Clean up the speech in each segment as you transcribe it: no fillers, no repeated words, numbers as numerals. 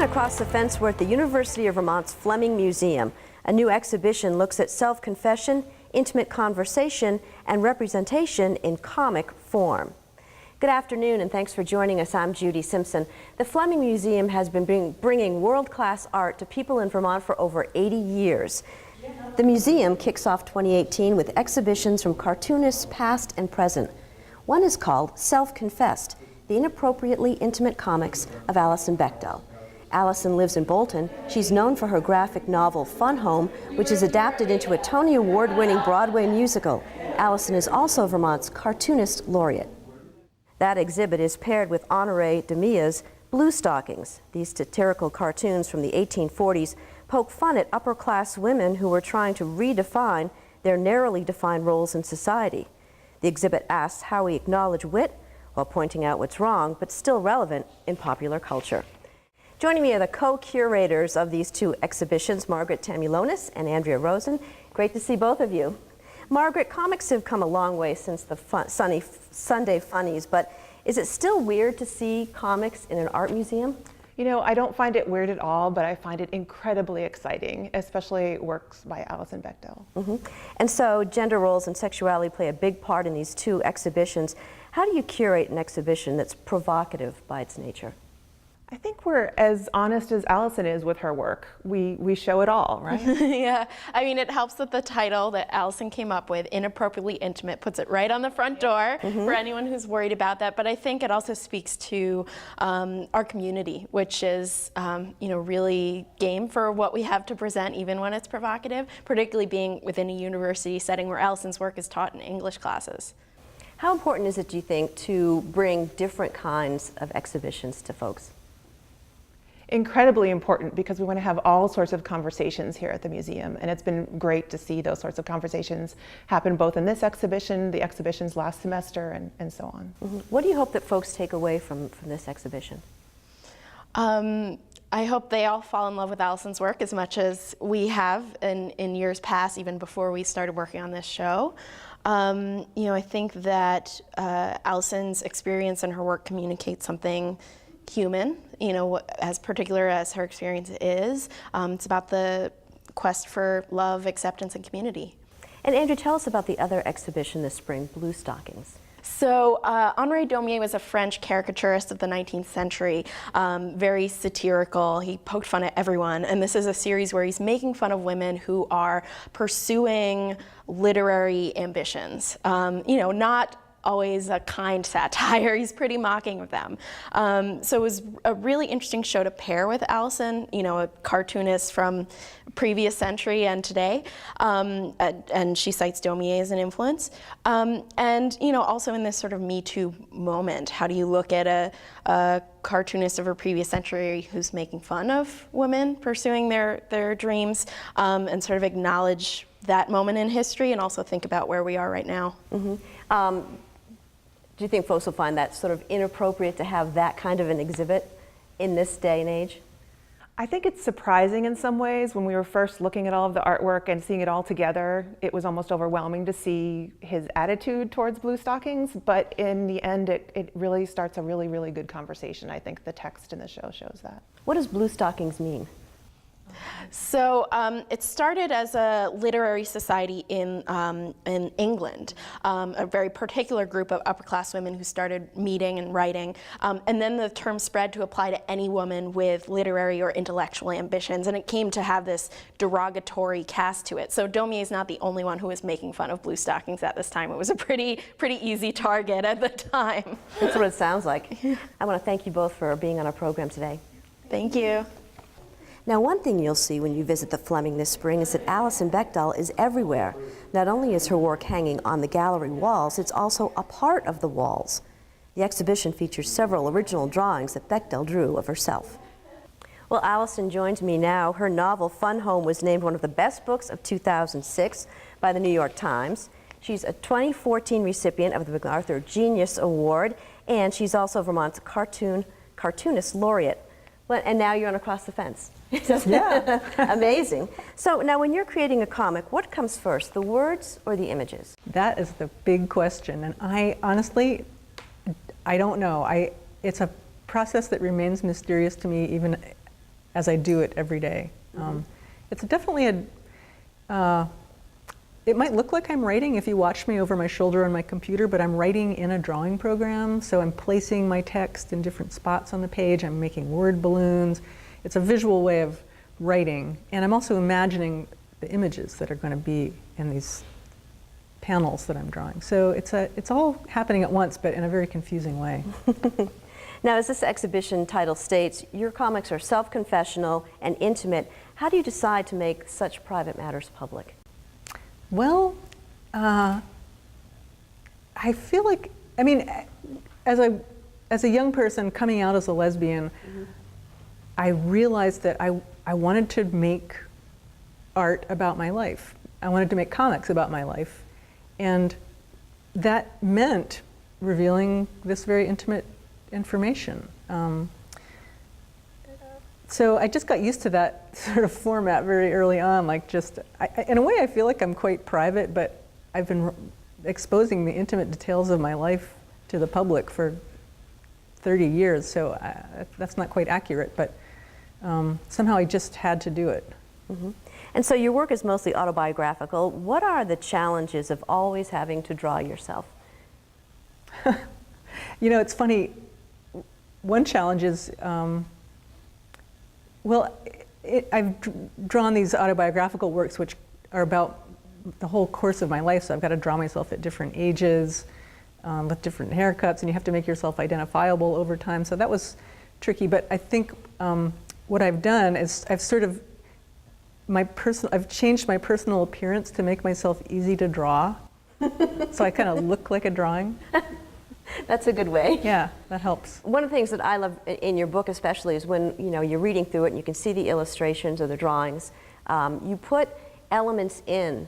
Across the Fence, we're at the University of Vermont's Fleming Museum. A new exhibition looks at self-confession, intimate conversation, and representation in comic form. Good afternoon, and thanks for joining us. I'm Judy Simpson. The Fleming Museum has been bringing world-class art to people in Vermont for over 80 years. The museum kicks off 2018 with exhibitions from cartoonists past and present. One is called Self-Confessed, the inappropriately intimate comics of Alison Bechdel. Alison lives in Bolton. She's known for her graphic novel Fun Home, which is adapted into a Tony Award-winning Broadway musical. Alison is also Vermont's cartoonist laureate. That exhibit is paired with Honoré Demia's Blue Stockings. These satirical cartoons from the 1840s poke fun at upper-class women who were trying to redefine their narrowly defined roles in society. The exhibit asks how we acknowledge wit while pointing out what's wrong, but still relevant in popular culture. Joining me are the co-curators of these two exhibitions, Margaret Tamulonis and Andrea Rosen. Great to see both of you. Margaret, comics have come a long way since the Sunday Funnies, but is it still weird to see comics in an art museum? You know, I don't find it weird at all, but I find it incredibly exciting, especially works by Alison Bechdel. And so gender roles and sexuality play a big part in these two exhibitions. How do you curate an exhibition that's provocative by its nature? I think we're as honest as Alison is with her work. We show it all, right? Yeah, I mean, it helps that the title that Alison came up with, Inappropriately Intimate, puts it right on the front door for anyone who's worried about that. But I think it also speaks to our community, which is, you know, really game for what we have to present, even when it's provocative, particularly being within a university setting where Alison's work is taught in English classes. How important is it, do you think, to bring different kinds of exhibitions to folks? Incredibly important, because we want to have all sorts of conversations here at the museum, and it's been great to see those sorts of conversations happen both in this exhibition, the exhibitions last semester, and so on. What do you hope that folks take away from this exhibition? I hope they all fall in love with Alison's work as much as we have in years past, even before we started working on this show. You know, I think that Alison's experience and her work communicates something human, you know, as particular as her experience is. It's about the quest for love, acceptance, and community. And Andrew, tell us about the other exhibition this spring, Blue Stockings. So Honoré Daumier was a French caricaturist of the 19th century, very satirical. He poked fun at everyone, and this is a series where he's making fun of women who are pursuing literary ambitions. You know, not always a kind satire. He's pretty mocking of them. So it was a really interesting show to pair with Alison, you know, a cartoonist from previous century and today, and she cites Daumier as an influence. And, you know, also in this sort of Me Too moment, how do you look at a cartoonist of a previous century who's making fun of women pursuing their dreams, and sort of acknowledge that moment in history and also think about where we are right now. Do you think folks will find that sort of inappropriate to have that kind of an exhibit in this day and age? I think it's surprising in some ways. When we were first looking at all of the artwork and seeing it all together, it was almost overwhelming to see his attitude towards Blue Stockings, but in the end it really starts a really, really good conversation. I think the text in the show shows that. What does Blue Stockings mean? So it started as a literary society in England, a very particular group of upper-class women who started meeting and writing, and then the term spread to apply to any woman with literary or intellectual ambitions, and it came to have this derogatory cast to it. So Daumier is not the only one who was making fun of Blue Stockings at this time. It was a pretty easy target at the time. That's what it sounds like. I want to thank you both for being on our program today. Thank you. Now, one thing you'll see when you visit the Fleming this spring is that Alison Bechdel is everywhere. Not only is her work hanging on the gallery walls, it's also a part of the walls. The exhibition features several original drawings that Bechdel drew of herself. Well, Alison joins me now. Her novel, Fun Home, was named one of the best books of 2006 by the New York Times. She's a 2014 recipient of the MacArthur Genius Award, and she's also Vermont's cartoonist laureate. Well, and now you're on Across the Fence. Yeah. Amazing. So now when you're creating a comic, what comes first, the words or the images? That is the big question, and I honestly, I don't know. It's a process that remains mysterious to me even as I do it every day. It's definitely it might look like I'm writing if you watch me over my shoulder on my computer, but I'm writing in a drawing program, so I'm placing my text in different spots on the page, I'm making word balloons. It's a visual way of writing, and I'm also imagining the images that are going to be in these panels that I'm drawing. So it's all happening at once, but in a very confusing way. Now, as this exhibition title states, your comics are self-confessional and intimate. How do you decide to make such private matters public? Well, I feel like, I mean, as a young person coming out as a lesbian, I realized that I wanted to make art about my life. I wanted to make comics about my life. And that meant revealing this very intimate information. So I just got used to that sort of format very early on, like just, in a way I feel like I'm quite private, but I've been exposing the intimate details of my life to the public for 30 years, so that's not quite accurate, but somehow I just had to do it. And so your work is mostly autobiographical. What are the challenges of always having to draw yourself? You know, it's funny, one challenge is, well, I've drawn these autobiographical works which are about the whole course of my life, so I've got to draw myself at different ages, with different haircuts, and you have to make yourself identifiable over time, so that was tricky, but I think what I've done is I've sort of, I've changed my personal appearance to make myself easy to draw, so I kind of look like a drawing. That's a good way. Yeah, that helps. One of the things that I love in your book especially is when you're reading through it and you can see the illustrations or the drawings. You put elements in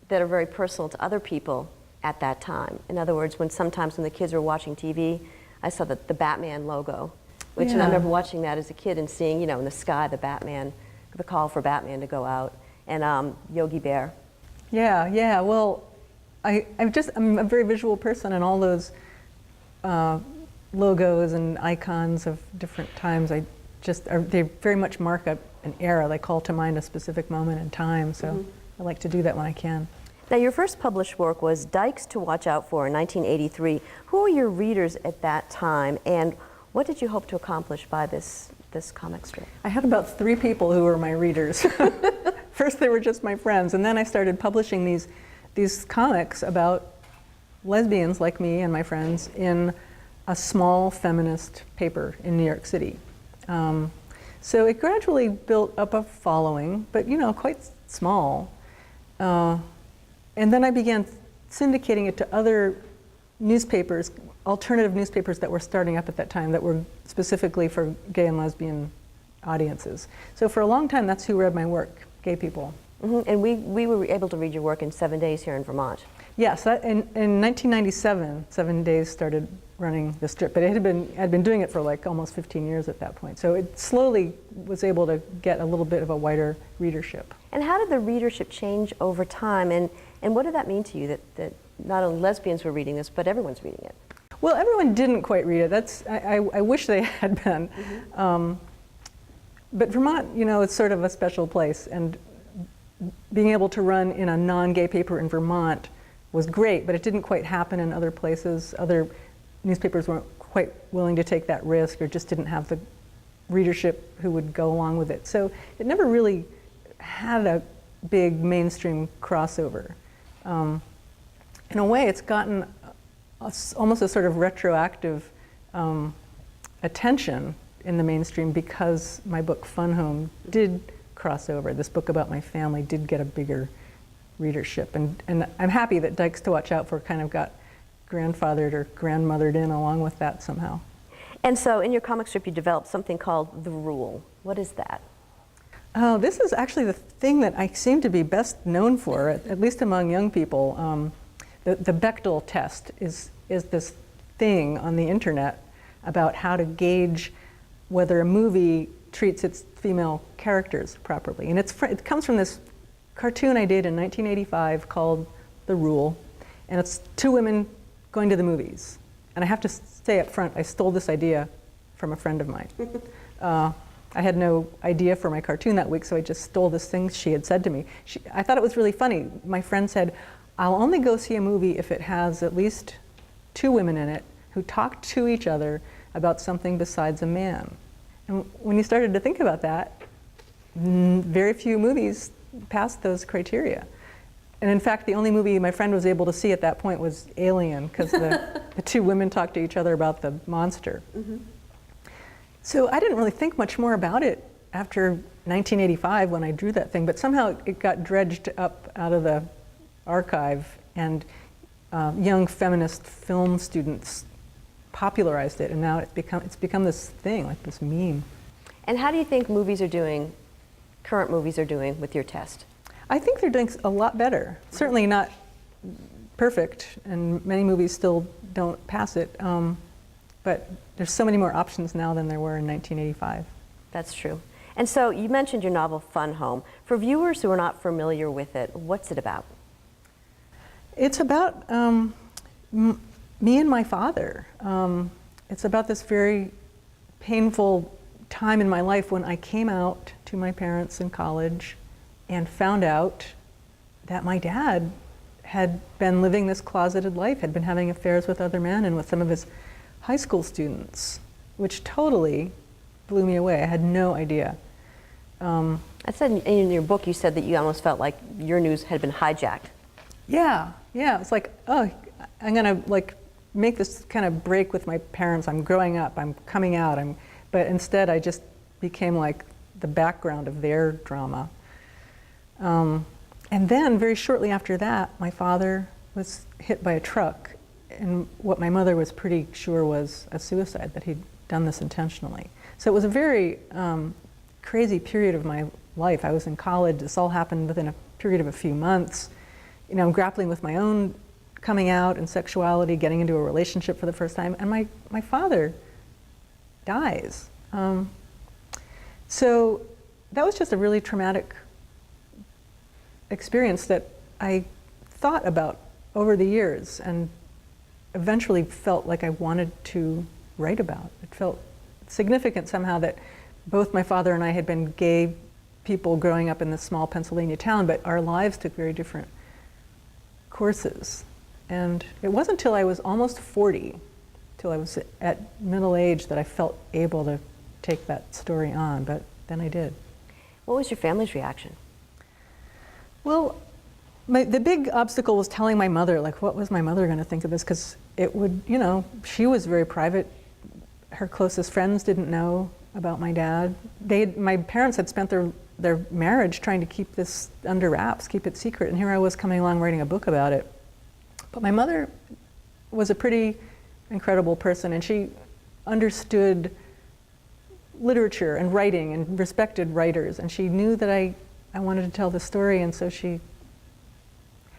that are very personal to other people at that time. In other words, sometimes when the kids were watching TV, I saw the Batman logo, which and I remember watching that as a kid and seeing, in the sky, the call for Batman to go out, and Yogi Bear. Yeah, well, I'm a very visual person, and all those logos and icons of different times, they very much mark an era. They call to mind a specific moment in time, so I like to do that when I can. Now, your first published work was Dykes to Watch Out For in 1983. Who were your readers at that time, and what did you hope to accomplish by this comic strip? I had about 3 people who were my readers. First, they were just my friends, and then I started publishing these comics about lesbians like me and my friends in a small feminist paper in New York City. So it gradually built up a following, but quite small. And then I began syndicating it to other newspapers, alternative newspapers that were starting up at that time that were specifically for gay and lesbian audiences. So for a long time, that's who read my work, gay people. And we were able to read your work in 7 days here in Vermont. Yes, in 1997, 7 Days started running the strip, but I'd been doing it for like almost 15 years at that point. So it slowly was able to get a little bit of a wider readership. And how did the readership change over time, and what did that mean to you that not only lesbians were reading this, but everyone's reading it? Well, everyone didn't quite read it. I wish they had been. But Vermont, it's sort of a special place, and being able to run in a non-gay paper in Vermont was great, but it didn't quite happen in other places. Other newspapers weren't quite willing to take that risk, or just didn't have the readership who would go along with it. So it never really had a big mainstream crossover. In a way, it's gotten almost a sort of retroactive attention in the mainstream because my book Fun Home did cross over. This book about my family did get a bigger readership, and I'm happy that Dykes to Watch Out For kind of got grandfathered or grandmothered in along with that somehow. And so in your comic strip you developed something called The Rule. What is that? Oh, this is actually the thing that I seem to be best known for, at least among young people. The Bechdel test is this thing on the internet about how to gauge whether a movie treats its female characters properly. And it comes from this cartoon I did in 1985 called The Rule, and it's 2 women going to the movies. And I have to say up front, I stole this idea from a friend of mine. I had no idea for my cartoon that week, so I just stole this thing she had said to me. I thought it was really funny. My friend said, I'll only go see a movie if it has at least 2 women in it who talk to each other about something besides a man. And when you started to think about that, very few movies passed those criteria. And in fact, the only movie my friend was able to see at that point was Alien, because the 2 women talked to each other about the monster. Mm-hmm. So I didn't really think much more about it after 1985 when I drew that thing, but somehow it got dredged up out of the archive, and young feminist film students popularized it, and now it's become this thing, like this meme. And how do you think movies are doing, current movies are doing with your test? I think they're doing a lot better. Certainly not perfect, and many movies still don't pass it, but there's so many more options now than there were in 1985. That's true. And so you mentioned your novel Fun Home. For viewers who are not familiar with it, what's it about? It's about me and my father. It's about this very painful time in my life when I came out to my parents in college and found out that my dad had been living this closeted life, had been having affairs with other men and with some of his high school students, which totally blew me away. I had no idea. I said in your book, you said that you almost felt like your news had been hijacked. Yeah. It's like, oh, I'm gonna like make this kind of break with my parents. I'm growing up, I'm coming out, but instead I just became like the background of their drama. And then very shortly after that, my father was hit by a truck, and what my mother was pretty sure was a suicide, that he'd done this intentionally. So it was a very crazy period of my life. I was in college. This all happened within a period of a few months. You know, I'm grappling with my own coming out and sexuality, getting into a relationship for the first time, and my father dies. So that was just a really traumatic experience that I thought about over the years and eventually felt like I wanted to write about. It felt significant somehow that both my father and I had been gay people growing up in this small Pennsylvania town, but our lives took very different courses. And it wasn't until I was almost 40, till I was at middle age, that I felt able to take that story on, but then I did. What was your family's reaction? Well, the big obstacle was telling my mother, like, what was my mother going to think of this? Because it would, you know, she was very private. Her closest friends didn't know about my dad. My parents had spent their marriage trying to keep this under wraps, keep it secret, and here I was coming along writing a book about it. But my mother was a pretty incredible person, and she understood literature and writing and respected writers, and she knew that I wanted to tell the story, and so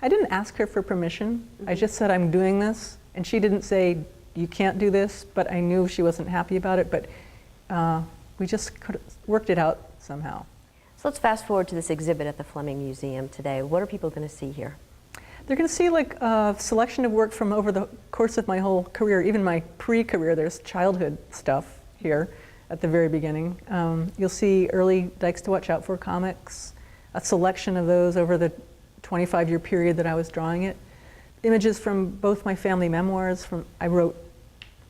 I didn't ask her for permission. Mm-hmm. I just said, I'm doing this, and she didn't say, you can't do this, but I knew she wasn't happy about it, but we just worked it out somehow. So let's fast forward to this exhibit at the Fleming Museum today. What are people going to see here? They're going to see like a selection of work from over the course of my whole career, even my pre-career. There's childhood stuff here at the very beginning. You'll see early Dykes to Watch Out For comics, a selection of those over the 25-year period that I was drawing it. Images from both my family memoirs. I wrote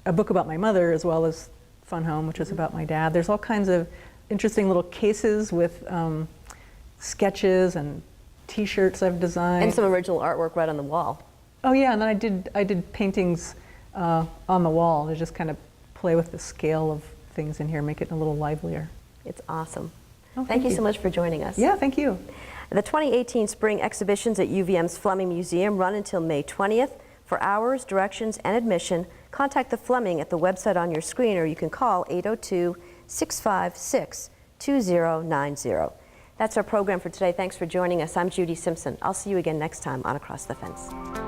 a book about my mother as well as Fun Home, which was about my dad. There's all kinds of interesting little cases with sketches and T-shirts I've designed. And some original artwork right on the wall. Oh yeah, and then I did paintings on the wall to just kind of play with the scale of things in here, make it a little livelier. It's awesome. Oh, thank you so much for joining us. Yeah, thank you. The 2018 spring exhibitions at UVM's Fleming Museum run until May 20th. For hours, directions, and admission, contact the Fleming at the website on your screen, or you can call 802-656-2090. That's our program for today. Thanks for joining us. I'm Judy Simpson. I'll see you again next time on Across the Fence.